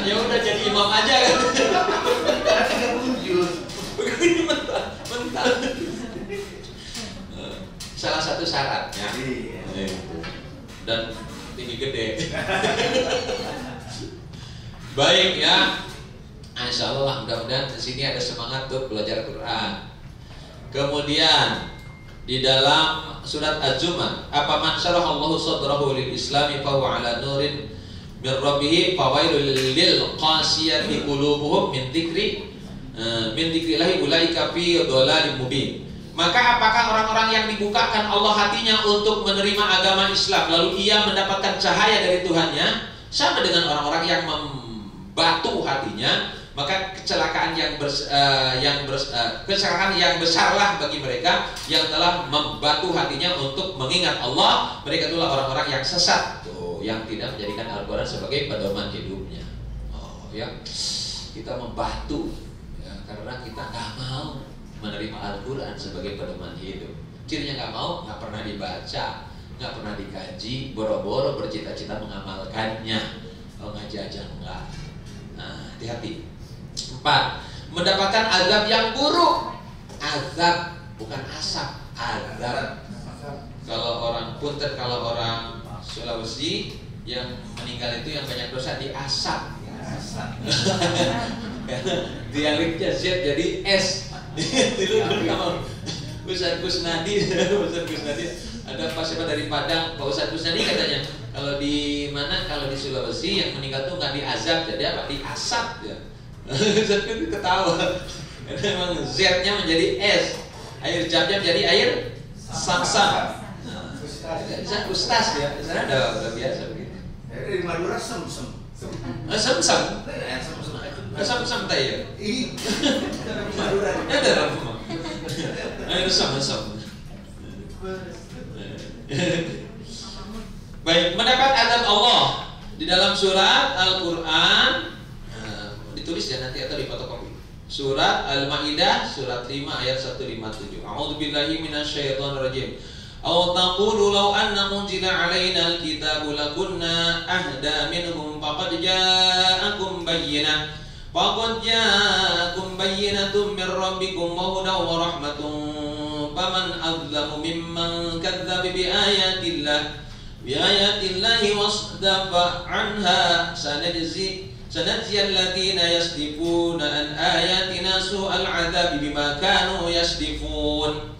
Ya udah jadi imam aja kan. Begini mentah. Salah satu syaratnya. Dan tinggi gede. Baik ya. Insya Allah mudah-mudahan di sini ada semangat untuk belajar Quran. Kemudian di dalam surat Az-Zumar, apa man syarahallahu sadrahu lil islami fa huwa ala nurin min rabbih fawailul lil qasiyati qulubuhum min dzikrillahi ulaika fi dhalalin mubin. Maka apakah orang-orang yang dibukakan Allah hatinya untuk menerima agama Islam lalu ia mendapatkan cahaya dari Tuhannya sama dengan orang-orang yang membatu hatinya, maka kecelakaan kecelakaan yang besarlah bagi mereka yang telah membatu hatinya untuk mengingat Allah. Mereka itulah orang-orang yang sesat tuh, yang tidak menjadikan Al-Quran sebagai pedoman hidupnya. Ya, kita membatu ya, karena kita nggak mau menerima Al-Quran sebagai pedoman hidup. Cirinya nggak mau, nggak pernah dibaca, nggak pernah dikaji, boro-boro bercita-cita mengamalkannya. Kalau ngaji aja enggak. Nah, hati-hati. 4. mendapatkan azab yang buruk. Azab, bukan asap, azab. Kalau orang Sulawesi yang meninggal itu yang banyak dosa diasap. Dialeknya Z jadi S. Dulu kalau Ustaz Kusnadi ada Pak siapa dari Padang, Pak Ustaz Kusnadi katanya kalau di Sulawesi yang meninggal tuh nggak diazab, jadi apa? Diasap ya. Ustaz itu ketawa. Karena memang Z-nya menjadi S. Air Jam-Jam jadi air Sam-Sam. Ustaz ya, di sana udah biasa begitu. Dari Madura sem-sem. Sem-sem. Sem-sem tayo. Madura. Ada apa? Air sem-sem. Baik, mendapat azab Allah di dalam surat Al-Qur'an, ditulis ya nanti atau difotokopi. Surat Al-Maidah surat 5 ayat 157. A'udzubillahi minasyaitonirrajim. Aw taqulu law anna unzila 'alaina al-kitabu lakunna ahda minhum faqad ja'akum bayyinatun min rabbikum wa hudan wa rahmatun faman azlamu mimman kadzdzaba bi ayatillahi wasdafa 'anha sanajzi alladziina yasdifuna an ayatina su'al 'adzabi bima kanu yasdifun.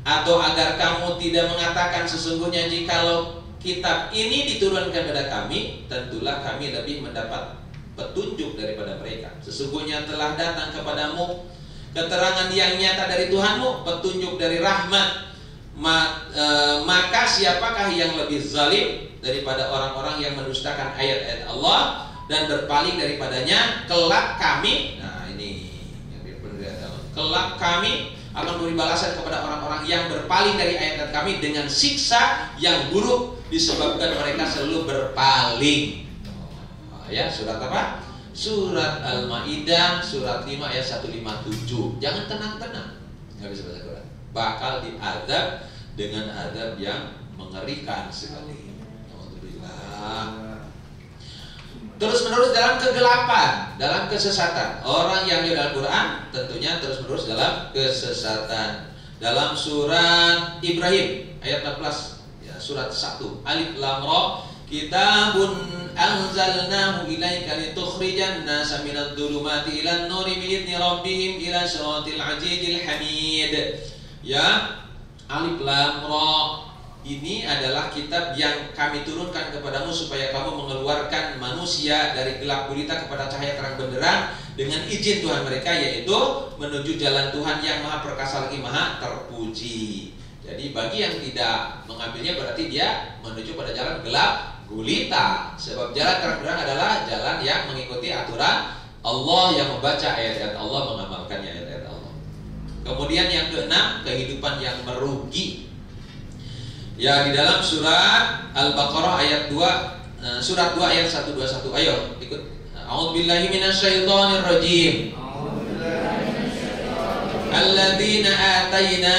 Atau agar kamu tidak mengatakan sesungguhnya jikalau kitab ini diturunkan kepada kami, tentulah kami lebih mendapat petunjuk daripada mereka. Sesungguhnya telah datang kepadamu keterangan yang nyata dari Tuhanmu, petunjuk dari rahmat. Maka siapakah yang lebih zalim daripada orang-orang yang mendustakan ayat-ayat Allah dan berpaling daripadanya? Kelak kami, nah ini yang kelak kami akan memberi balasan kepada orang-orang yang berpaling dari ayat-ayat kami dengan siksa yang buruk disebabkan mereka selalu berpaling. Ya, surat apa? Surat Al-Maidah surat 5 ayat 157. Jangan tenang-tenang, nggak bisa baca Quran. Bakal diazab dengan azab yang mengerikan sekali. Alhamdulillah. Terus-menerus dalam kegelapan, dalam kesesatan. Orang yang di dalam Quran tentunya terus-menerus dalam kesesatan. Dalam surat Ibrahim ayat 14, ya, surat 1. Alif Lam Ra, kitabun anzalnahu ilaika litukhrijan nasa minadh dhulumati ilan nuri bi'izni rabbihim ila siratil azizil hamid. Ya, Alif Lam Ra, ini adalah kitab yang kami turunkan kepadamu supaya kamu mengeluarkan manusia dari gelap gulita kepada cahaya terang benderang dengan izin Tuhan mereka, yaitu menuju jalan Tuhan yang maha perkasa lagi maha terpuji. Jadi bagi yang tidak mengambilnya berarti dia menuju pada jalan gelap gulita. Sebab jalan terang benderang adalah jalan yang mengikuti aturan Allah, yang membaca ayat-ayat Allah, mengamalkan ayat-ayat Allah. Kemudian yang keenam, kehidupan yang merugi. Ya, di dalam surat Al-Baqarah ayat 2, surat 2 ayat 121. Ayo ikut. A'udzubillahi minasyaitonir rajim. Alladzina ataina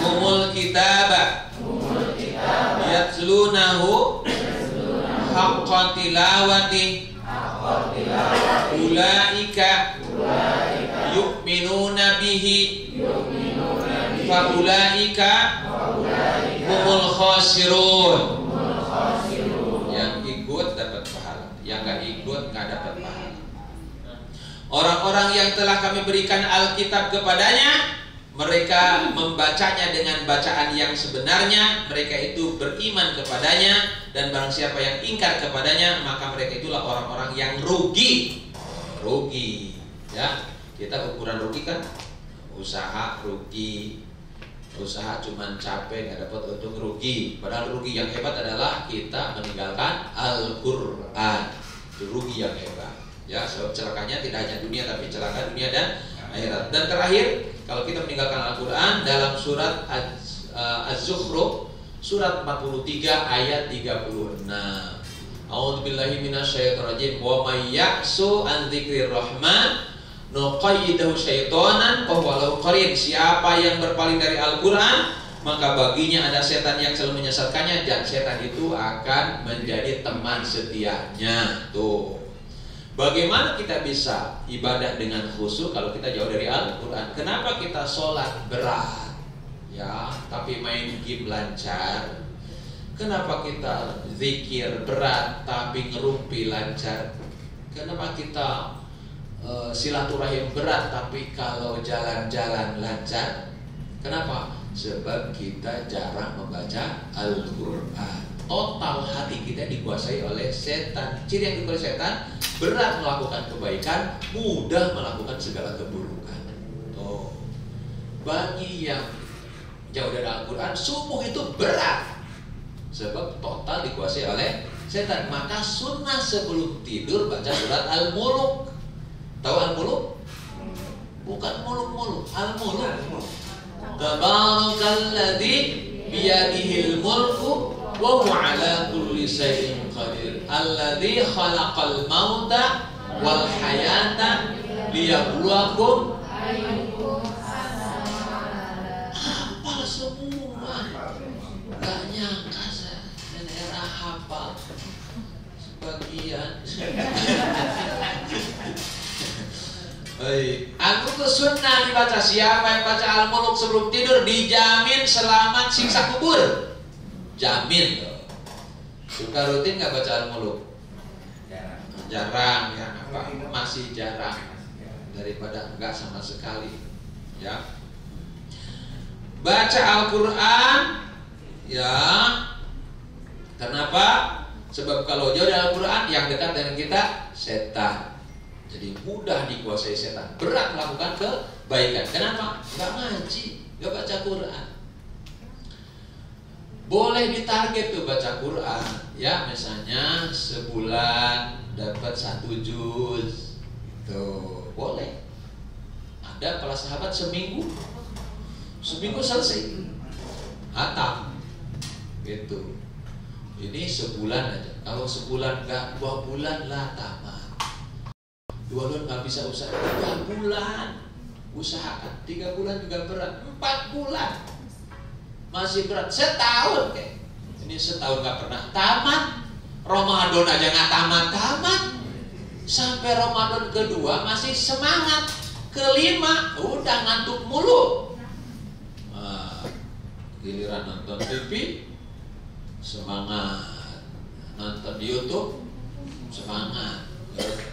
humul kitaba yatslunahu haqqa tilawati ulaika yu'minuna bihi faulaika humul khasirun. Yang ikut dapat pahala, yang gak ikut gak dapat pahala. Orang-orang yang telah kami berikan Alkitab kepadanya, mereka membacanya dengan bacaan yang sebenarnya, mereka itu beriman kepadanya, dan barang siapa yang ingkar kepadanya, maka mereka itulah orang-orang yang rugi. Rugi, ya. Kita ukuran rugi kan usaha rugi, usaha cuman capek nggak dapat untung, rugi. Padahal rugi yang hebat adalah kita meninggalkan Al-Quran. Itu rugi yang hebat, ya. Sebab celakanya tidak hanya dunia, tapi celaka dunia dan akhirat. Dan terakhir, kalau kita meninggalkan Al-Quran, dalam surat Az-Zukhruf surat 43 ayat 36. A'udzubillahi minasyaitonirrajim. Wa may ya'su an dzikrir rahman nuqayyidahu syaitonan fahuwa lahu qarin. Siapa yang berpaling dari Al-Quran, maka baginya ada setan yang selalu menyesatkannya, dan setan itu akan menjadi teman setianya. Tuh, Bagaimana kita bisa ibadah dengan khusyuk kalau kita jauh dari Al-Quran? Kenapa kita sholat berat, ya, tapi main game lancar? Kenapa kita zikir berat tapi ngerumpi lancar? Kenapa kita silaturahim berat tapi kalau jalan-jalan lancar? Kenapa? Sebab kita jarang membaca Al-Quran. Total hati kita dikuasai oleh setan. Ciri yang dikuasai setan, berat melakukan kebaikan, mudah melakukan segala keburukan. Tuh. Bagi yang jauh dari Al-Quran, subuh itu berat, sebab total dikuasai oleh setan. Maka sunnah sebelum tidur baca surat Al-Muluk. Tahu Al-Muluk? Bukan muluk-muluk, Al-Muluk. Tabarakalladzi biyadihil mulku wa huwa ala kulli syai'in qadir. Alladzi khalaqal mauta wal hayata liyabluwakum ayyukum ahsanu amala. Hafal semua. Gak nyangka saya era hafal sebagian. Al-Muluk sunnah dibaca. Siapa yang baca Al-Muluk sebelum tidur dijamin selamat siksa kubur. Jamin loh. Suka rutin nggak baca Al-Muluk? Jarang ya, apa? Masih jarang daripada enggak sama sekali. Ya. Baca Al-Quran, ya. Kenapa? Sebab kalau jauh dari Al-Quran, yang dekat dengan kita setan. Jadi mudah dikuasai setan, berat melakukan kebaikan. Kenapa? Gak ngaji, gak baca Quran. Boleh ditarget tuh baca Quran, ya, misalnya sebulan dapat 1 juz, tuh boleh. Ada para sahabat seminggu selesai, hatam, gitu. Ini sebulan aja. Kalau sebulan enggak, 2 bulan lah tamat. 2 bulan nggak bisa usaha, 3 bulan usahakan. 3 bulan juga berat, 4 bulan masih berat, setahun kayak ini, setahun nggak pernah tamat. Ramadan aja nggak tamat, sampai Ramadan kedua masih semangat, kelima udah ngantuk mulu. Giliran nonton TV semangat, nonton di YouTube semangat,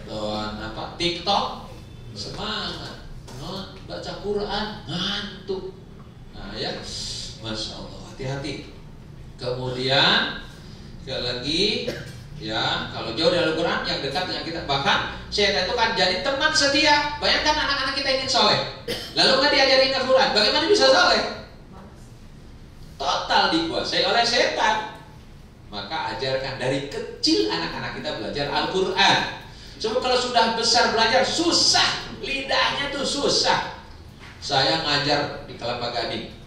nonton TikTok semangat, baca Quran ngantuk. Nah ya, Masya Allah, hati-hati. Kemudian sekali lagi, ya, kalau jauh dari Al-Quran, yang dekat dengan kita. Bahkan syaitan itu kan jadi teman setia. Bayangkan anak-anak kita ingin soleh, lalu nggak diajarin Al-Quran, bagaimana bisa soleh? Total dikuasai oleh setan. Maka ajarkan dari kecil anak-anak kita belajar Al-Quran. Coba kalau sudah besar belajar susah, lidahnya tuh susah. Saya ngajar di Kelapa Gading,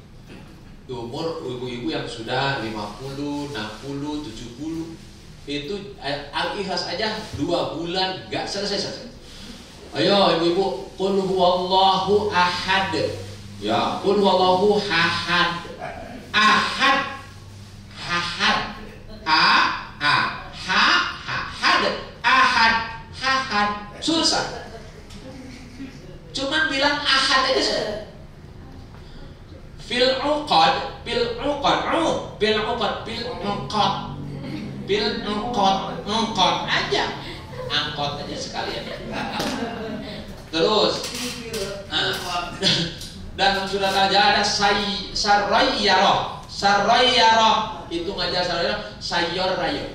umur ibu-ibu yang sudah 50, 60, 70, itu Al-Ikhlas aja 2 bulan gak selesai. Ayo ibu-ibu, qul huwallahu ahad. Ya, qul huwallahu ahad. Ahad. Ahad. Ahad. Susah. Cuman bilang ahad aja sudah. Bil uqad, aja, angkot aja sekalian. Terus, dalam surat aja ada sarayyaroh, itu ngajar sayyor rayo.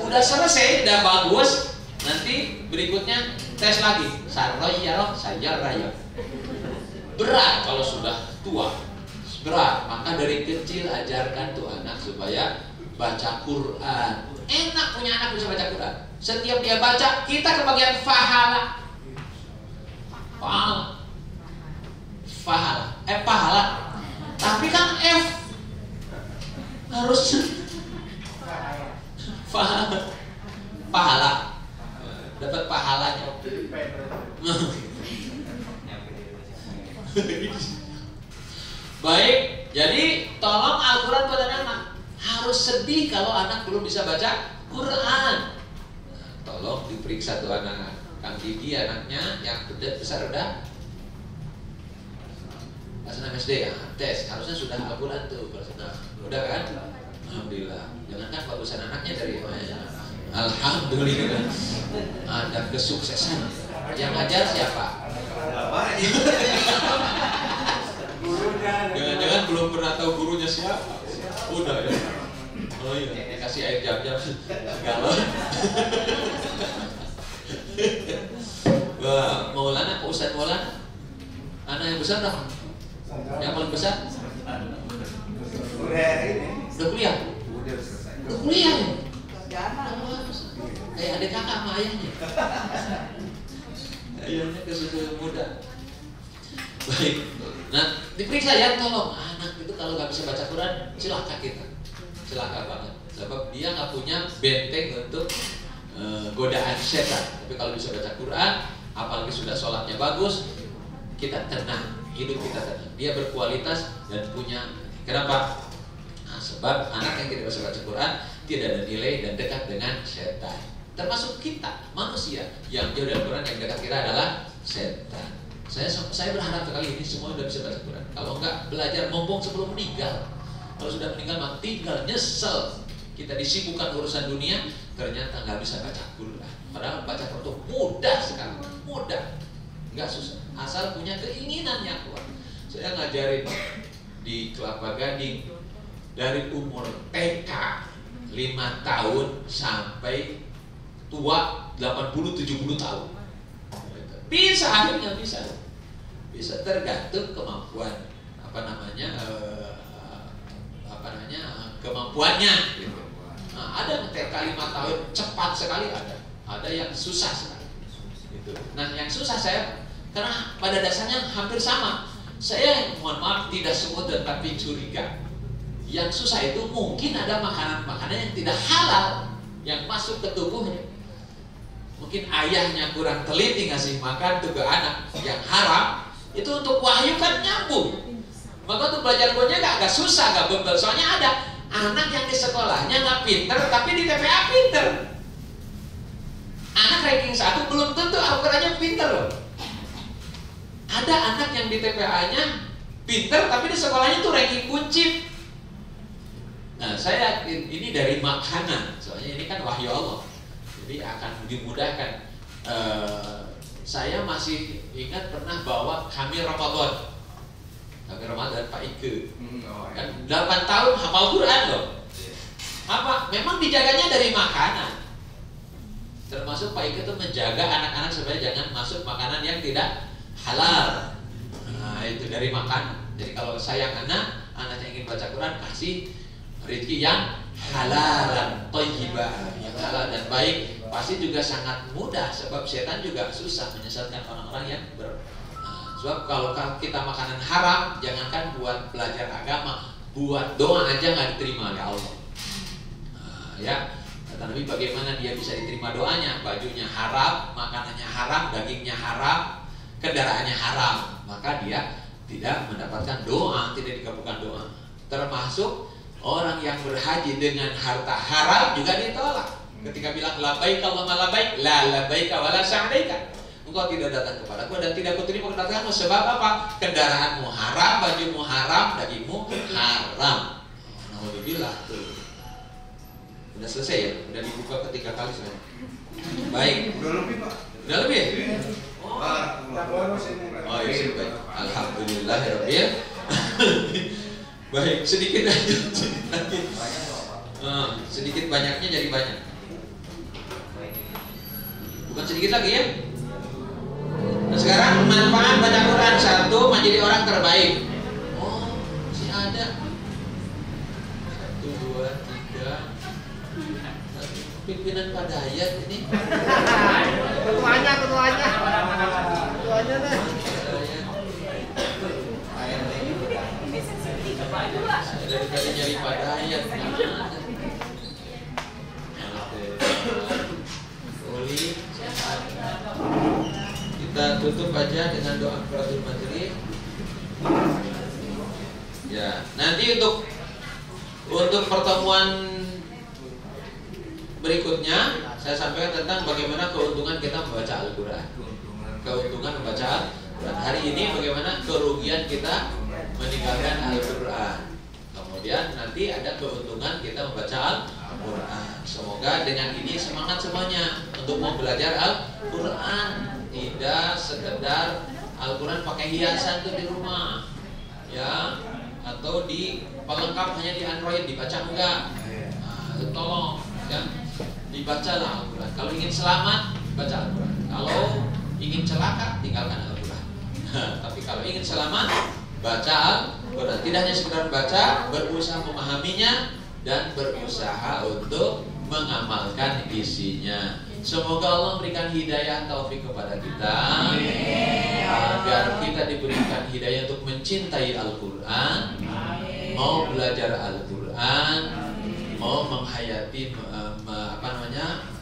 Udah selesai, udah bagus. Nanti berikutnya tes lagi, sarayyaroh. Berat kalau sudah tua, berat. Maka dari kecil ajarkan tuh anak supaya baca Quran. Enak punya anak bisa baca Quran. Setiap dia baca, kita kebagian pahala. Tapi kan F harus pahala. Dapat pahalanya. Baik, jadi tolong Al-Quran buat anak. Harus sedih kalau anak belum bisa baca Quran. Nah, tolong diperiksa tuh anak Kang Didi, anaknya yang besar udah kelas 6 SD ya, tes harusnya sudah Al-Quran tuh kelas 6. Udah kan? Alhamdulillah. Jangan kan bagusan anaknya dari alhamdulillah ada kesuksesan. Yang ngajar siapa? Jangan-jangan belum pernah tahu gurunya siapa. Udah ya. Oh iya, dikasih air jam-jam segala. Wah, Maulana, Pak Ustadz Maulana, anak yang besar dong. Yang paling besar? Udah kuliah? Udah kuliah ya? Adik kakak sama ayahnya. Ayahnya kesudah muda. Baik. Nah, diperiksa ya, tolong. Anak itu kalau nggak bisa baca Quran, celaka kita. Celaka banget. Sebab dia nggak punya benteng untuk godaan setan. Tapi kalau bisa baca Quran, apalagi sudah sholatnya bagus, kita tenang. Hidup kita tenang. Dia berkualitas dan punya. Kenapa? Nah, sebab anak yang tidak bisa baca Quran tidak ada nilai dan dekat dengan setan. Termasuk kita manusia yang jauh dari Quran, yang dekat kita adalah setan. Saya berharap sekali ini semua udah bisa baca Quran. Kalau enggak, belajar mumpung sebelum meninggal. Kalau sudah meninggal mah tinggal nyesel. Kita disibukkan urusan dunia, ternyata nggak bisa baca Quran. Padahal baca Quran itu mudah sekali, mudah, nggak susah. Asal punya keinginan yang kuat. Saya ngajarin di Kelapa Gading dari umur TK 5 tahun sampai tua 80-70 tahun. Bisa, akhirnya bisa tergantung kemampuan kemampuannya gitu. Nah, ada TK 5 tahun cepat sekali, ada yang susah sekali gitu. Nah, yang susah saya karena pada dasarnya hampir sama. Saya mohon maaf tidak semua tetapi curiga. Yang susah itu mungkin ada makanan-makanan yang tidak halal yang masuk ke tubuhnya. Mungkin ayahnya kurang teliti ngasih makan tuh ke anak yang haram, itu untuk wahyu kan nyambung. Maka untuk belajar Qurannya agak susah, agak bebel. Soalnya ada anak yang di sekolahnya nggak pinter, tapi di TPA pinter. Anak ranking 1 belum tentu Al-Qurannya pinter loh. Ada anak yang di TPA-nya pinter, tapi di sekolahnya tuh ranking kuncip. Nah, saya ini dari makanan, soalnya ini kan wahyu Allah. Jadi akan dimudahkan. Saya masih ingat pernah bawa kami Ramadan Pak Ike. Kan 8 tahun hafal Quran loh. Apa? Memang dijaganya dari makanan. Termasuk Pak Ike itu menjaga anak-anak supaya jangan masuk makanan yang tidak halal. Nah, itu dari makanan. Jadi kalau sayang anaknya ingin baca Quran, kasih rezeki yang halal dan thayyibah, yang halal dan baik. Pasti juga sangat mudah, sebab setan juga susah menyesatkan orang-orang yang sebab kalau kita makanan haram, jangankan buat belajar agama, buat doa aja nggak diterima oleh Allah. Ya, kata Nabi bagaimana dia bisa diterima doanya? Bajunya haram, makanannya haram, dagingnya haram, kendaraannya haram, maka dia tidak mendapatkan doa, tidak dikabulkan doa. Termasuk orang yang berhaji dengan harta haram juga ditolak. Ketika bilang labbaik Allahumma labbaik, la labbaika wala sa'daika. Engkau tidak datang kepadaku dan tidak kuterima kedatanganmu. Sebab apa? Kendaraanmu haram, bajumu haram, dagingmu haram. Alhamdulillah tuh. Udah selesai ya? Udah dibuka ketiga kali sebenarnya. Baik. Udah lebih, Pak. Udah lebih ya? Oh iya sih, baik. Alhamdulillah ya Rabbi. Baik, sedikit aja. Sedikit banyaknya jadi banyak. Bukan sedikit lagi ya. Nah, sekarang manfaat baca Quran. 1, menjadi orang terbaik. Oh, masih ada. 1, 2, 3. Pimpinan Padayat ini. Ketuanya deh. Saya dari nyari Padayat. Kita tutup aja dengan doa kafaratul majlis. Ya, nanti untuk pertemuan berikutnya saya sampaikan tentang bagaimana keuntungan kita membaca Al-Quran. Keuntungan membaca Al-Quran. Hari ini bagaimana kerugian kita meninggalkan Al-Quran. Kemudian nanti ada keuntungan kita membaca Al-Quran. Semoga dengan ini semangat semuanya untuk mau belajar Al-Quran. Tidak sekedar Al-Quran pakai hiasan tuh di rumah, ya, atau di pelengkap hanya di Android dibaca enggak. Nah, tolong ya, dibacalah Al-Quran. Kalau ingin selamat, baca Al-Quran. Kalau ingin celaka, tinggalkan Al-Quran. Tapi kalau ingin selamat, baca Al-Quran. Tidak hanya sekedar baca, berusaha memahaminya dan berusaha untuk mengamalkan isinya. Semoga Allah memberikan hidayah taufik kepada kita, agar kita diberikan hidayah untuk mencintai Al-Quran, mau belajar Al-Quran, mau menghayati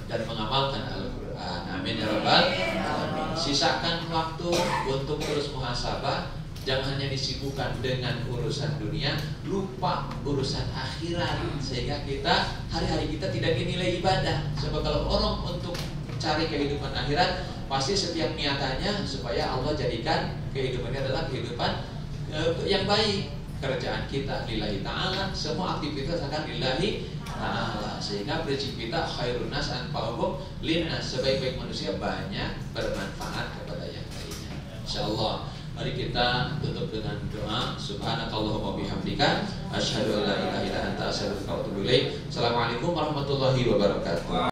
dan mengamalkan Al-Quran. Amin ya rabbal alamin. Sisakan waktu untuk terus muhasabah. Jangan hanya disibukkan dengan urusan dunia, lupa urusan akhirat, sehingga kita hari-hari kita tidak dinilai ibadah. Sebab kalau orang untuk cari kehidupan akhirat, pasti setiap niatannya supaya Allah jadikan kehidupannya adalah kehidupan yang baik. Kerjaan kita lillahi ta'ala, semua aktivitas akan lillahi ta'ala, sehingga prinsip kita khairun nas anfa'uhum linnas, sebaik-baik manusia banyak bermanfaat kepada yang lainnya. Insyaallah mari kita tutup dengan doa. Subhanakallahumma bihamdika asyhadu an la ilaha illa anta astaghfiruka wa atubu ilaik. Assalamualaikum warahmatullahi wabarakatuh.